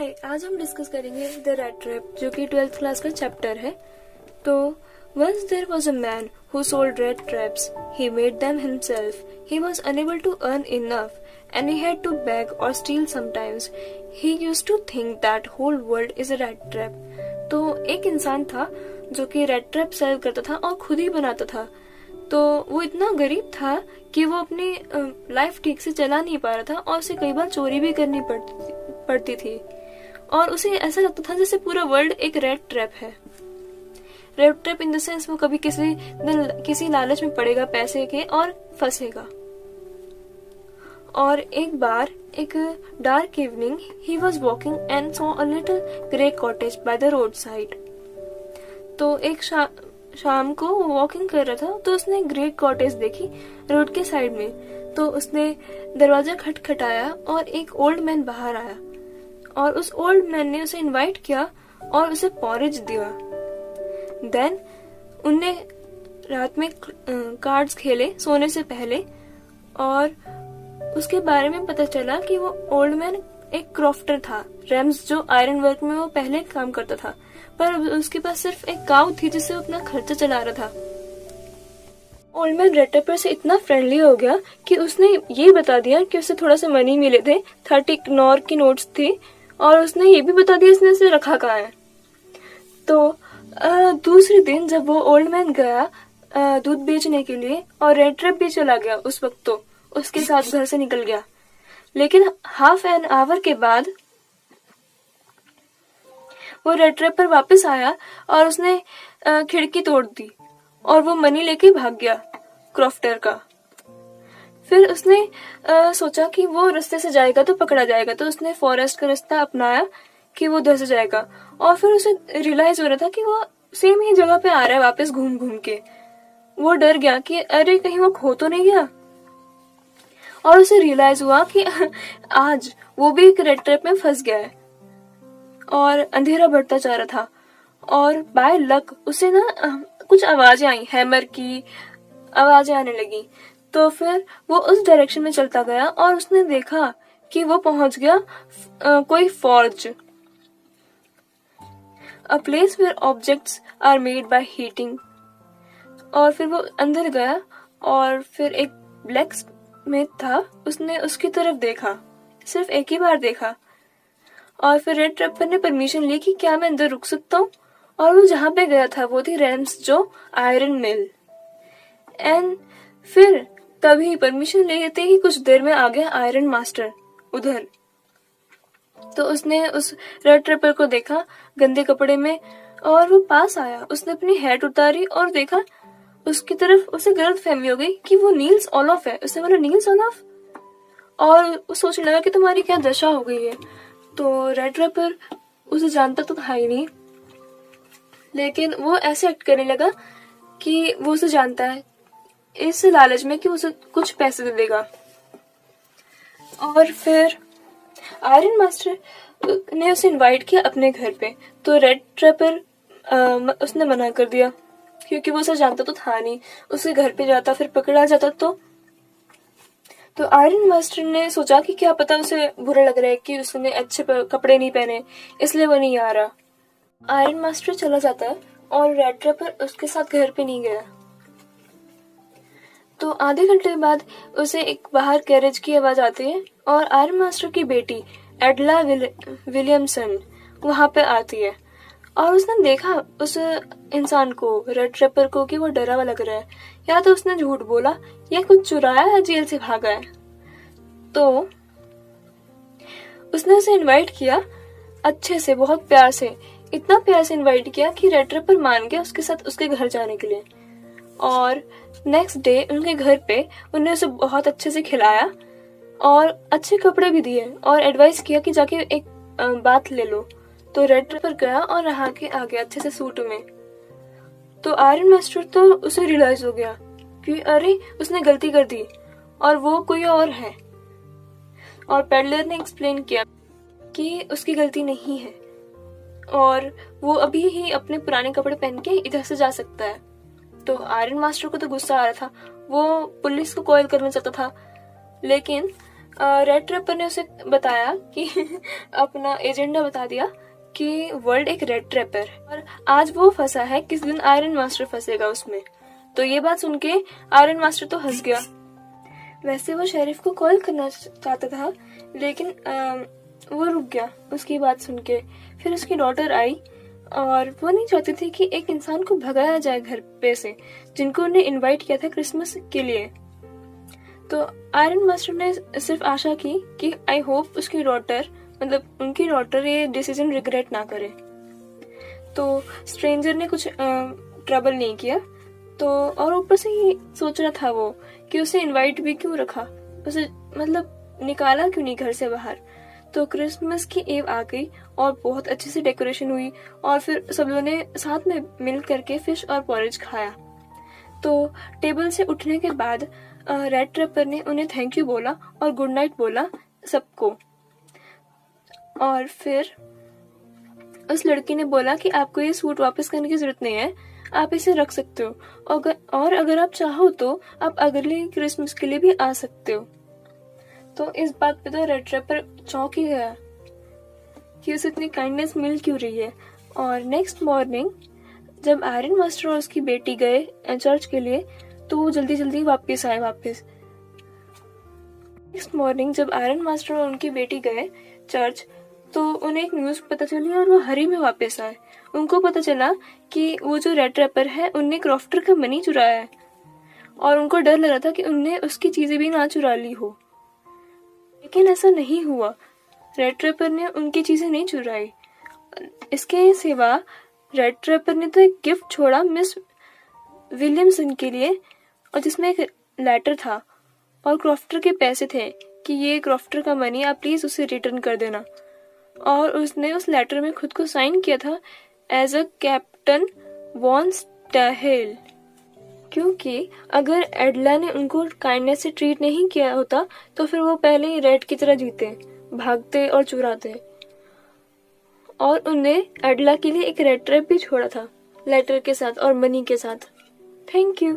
हाय, आज हम डिस्कस करेंगे द रैट ट्रैप, जो कि 12th क्लास का चैप्टर है। तो once there was a man who sold rat traps. He made them himself. He was unable to earn enough and he had to beg or steal sometimes. He used to think that whole world is a rat trap. तो एक इंसान था जो कि rat trap cell करता था और खुद ही बनाता था। तो वो इतना गरीब था कि वो अपनी लाइफ ठीक से चला नहीं पा रहा था और उसे कई बार चोरी भी करनी पड़ती थी और उसे ऐसा लगता था जैसे पूरा वर्ल्ड एक रेड ट्रैप है। Red trap in the sense वो कभी किसी लालच में पड़ेगा पैसे के और फंसेगा। और एक बार एक dark evening he was walking and saw a little grey cottage by the road side. तो एक शाम को वो वॉकिंग कर रहा था तो उसने ग्रे कॉटेज देखी रोड के साइड में। तो उसने दरवाजा खटखटाया और एक ओल्ड मैन बाहर आया और उस ओल्ड मैन ने उसे इनवाइट किया और उसे पॉरेज दिया। देन उनने रात में कार्ड्स खेले सोने से पहले और उसके बारे में पता चला कि वो ओल्ड मैन एक क्रॉफ्टर था। रेम्स जो आयरन वर्क में वो पहले काम करता था, पर उसके पास सिर्फ एक काऊ थी जिससे वो अपना खर्चा चला रहा था। ओल्ड मैन रेड ट्रैपर से इतना फ्रेंडली हो गया कि उसने ये बता दिया कि उसे थोड़ा सा मनी मिले थे, 30 नॉर की नोट्स थी, और उसने ये भी बता दिया इसने उसे रखा कहाँ है। तो दूसरे दिन जब वो ओल्ड मैन गया दूध बेचने के लिए और रेड ट्रैप भी चला गया, उस वक्त तो उसके साथ घर से निकल गया। लेकिन हाफ एन आवर के बाद वो रेड ट्रैप पर वापस आया और उसने खिड़की तोड़ दी और वो मनी लेके भाग गया क्रॉफ्टर का। फिर उसने सोचा कि वो रास्ते से जाएगा तो पकड़ा जाएगा, तो उसने फॉरेस्ट का रास्ता अपनाया कि वो उधर से जाएगा। और फिर उसे रियलाइज हो रहा था कि वो सेम ही जगह पे आ रहा है वापस घूम घूम के। वो डर गया कि अरे कहीं वो खो तो नहीं गया। और उसे रियलाइज हुआ कि आज वो भी एक रेड ट्रैप में फंस गया है और अंधेरा बढ़ता जा रहा था। और बाय लक उसे ना कुछ आवाजें आई, हैमर की आवाजें आने लगी। तो फिर वो उस डायरेक्शन में चलता गया और उसने देखा कि वो पहुंच गया कोई forge, a place where objects are made by heating. और फिर वो अंदर गया और फिर एक ब्लैक स्मिथ था, उसने उसकी तरफ देखा, सिर्फ एक ही बार देखा। और फिर रेड ट्रैपर ने परमिशन ली कि क्या मैं अंदर रुक सकता हूँ। और वो जहां पे गया था वो थी रेम्स जो आयरन मिल। एंड फिर तभी परमिशन लेते ही कुछ देर में आ गया आयरन मास्टर उधर। तो उसने उस रेड ट्रैपर को देखा गंदे कपड़े में और वो पास आया। उसने अपनी हैट उतारी और देखा उसकी तरफ, उसे गलत फहमी हो गई कि वो नील्स ऑलॉफ है। उसने बोला नील्स ऑलॉफ, और वो सोचने लगा कि तुम्हारी क्या दशा हो गई है। तो रेड ट्रैपर उसे जानता तो था ही नहीं, लेकिन वो ऐसे एक्ट करने लगा कि वो उसे जानता है, इस लालच में कि उसे कुछ पैसे दे देगा। और फिर आयरन मास्टर ने उसे इनवाइट किया अपने घर पे। तो रेड ट्रैपर उसने मना कर दिया क्योंकि वो उसे जानता तो था नहीं। उसके घर पे जाता फिर पकड़ा जाता। तो आयरन मास्टर ने सोचा कि क्या पता उसे बुरा लग रहा है कि उसने अच्छे कपड़े नहीं पहने, इसलिए वो नहीं आ रहा। आयरन मास्टर चला जाता और रेड ट्रैपर उसके साथ घर पे नहीं गया। तो आधे घंटे बाद उसे एक बाहर कैरेज की आवाज आती है और आयरन मास्टर की बेटी एडला विलियमसन वहां पे आती है। और उसने देखा उस इंसान को, रेड ट्रैपर को, कि वो डरा हुआ लग रहा है, या तो उसने झूठ बोला या कुछ चुराया है, जेल से भागा है। तो उसने उसे इनवाइट किया अच्छे से, बहुत प्यार से, इतना प्यार से इनवाइट किया कि रेड ट्रैपर मान गया उसके साथ उसके घर जाने के लिए। और नेक्स्ट डे उनके घर पे उन्हें उसे बहुत अच्छे से खिलाया और अच्छे कपड़े भी दिए और एडवाइस किया कि जाके एक बात ले लो। तो रेड ट्रैपर गया और नहा के आ गया अच्छे से सूट में। तो आयरन मास्टर तो उसे रियलाइज हो गया कि अरे उसने गलती कर दी और वो कोई और है। और पेडलर ने एक्सप्लेन किया कि उसकी गलती नहीं है और वो अभी ही अपने पुराने कपड़े पहन के इधर से जा सकता है। तो आयरन मास्टर को तो गुस्सा आ रहा था, वो पुलिस को कॉल करना चाहता था, लेकिन रेड ट्रैपर ने उसे बताया कि अपना एजेंडा बता दिया कि वर्ल्ड एक रेड ट्रैप है और आज वो फंसा है, किस दिन आयरन मास्टर फंसेगा उसमें। तो ये बात सुन के आयरन मास्टर तो हंस गया। वैसे वो शेरिफ को कॉल करना चाहता था, लेकिन वो रुक गया उसकी बात सुन के। फिर उसकी डॉटर आई और वो नहीं चाहती थी कि एक इंसान को भगाया जाए घर पे से, जिनको उन्हें इनवाइट किया था क्रिसमस के लिए। तो आयरन मास्टर ने सिर्फ आशा की कि आई होप उसकी डॉटर, मतलब उनकी डॉटर, ये डिसीजन रिग्रेट ना करे। तो स्ट्रेंजर ने कुछ ट्रबल नहीं किया। तो और ऊपर से ही सोच रहा था वो कि उसे इनवाइट भी क्यों रखा, उसे मतलब निकाला क्यों नहीं घर से बाहर। तो क्रिसमस की ईव आ गई और बहुत अच्छे से डेकोरेशन हुई और फिर सब लोगों ने साथ में मिल करके फिश और पॉरेज खाया। तो टेबल से उठने के बाद रेड ट्रैपर ने उन्हें थैंक यू बोला और गुड नाइट बोला सबको। और फिर उस लड़की ने बोला कि आपको ये सूट वापस करने की जरूरत नहीं है, आप इसे रख सकते हो और अगर आप चाहो तो आप अगले क्रिसमस के लिए भी आ सकते हो। तो इस बात पे तो रेड ट्रैपर चौंक ही गया कि उसे इतनी काइंडनेस मिल क्यों रही है। और नेक्स्ट मॉर्निंग जब आयरन मास्टर और उसकी बेटी गए चर्च के लिए, तो वो जल्दी जल्दी वापस आए। नेक्स्ट मॉर्निंग जब आयरन मास्टर और उनकी बेटी गए चर्च, तो उन्हें एक न्यूज पता चली और वो हरी में वापस आए। उनको पता चला कि वो जो रेड ट्रैपर है उनने क्रॉफ्टर का मनी चुराया है और उनको डर लग रहा था कि उनने उसकी चीजें भी ना चुरा ली हो, लेकिन ऐसा नहीं हुआ। रेड ट्रैपर ने उनकी चीजें नहीं चुराई। इसके सिवा रेड ट्रैपर ने तो एक गिफ्ट छोड़ा मिस विलियमसन के लिए, और जिसमें एक लेटर था और क्रॉफ्टर के पैसे थे कि ये क्रॉफ्टर का मनी आप प्लीज उसे रिटर्न कर देना। और उसने उस लेटर में खुद को साइन किया था एज अ कैप्टन वॉन स्टैहेल, क्योंकि अगर एडला ने उनको काइंडनेस से ट्रीट नहीं किया होता तो फिर वो पहले ही रेड की तरह जीते, भागते और चुराते। और उनने एडला के लिए एक रेड ट्रैप भी छोड़ा था लेटर के साथ और मनी के साथ। Thank you.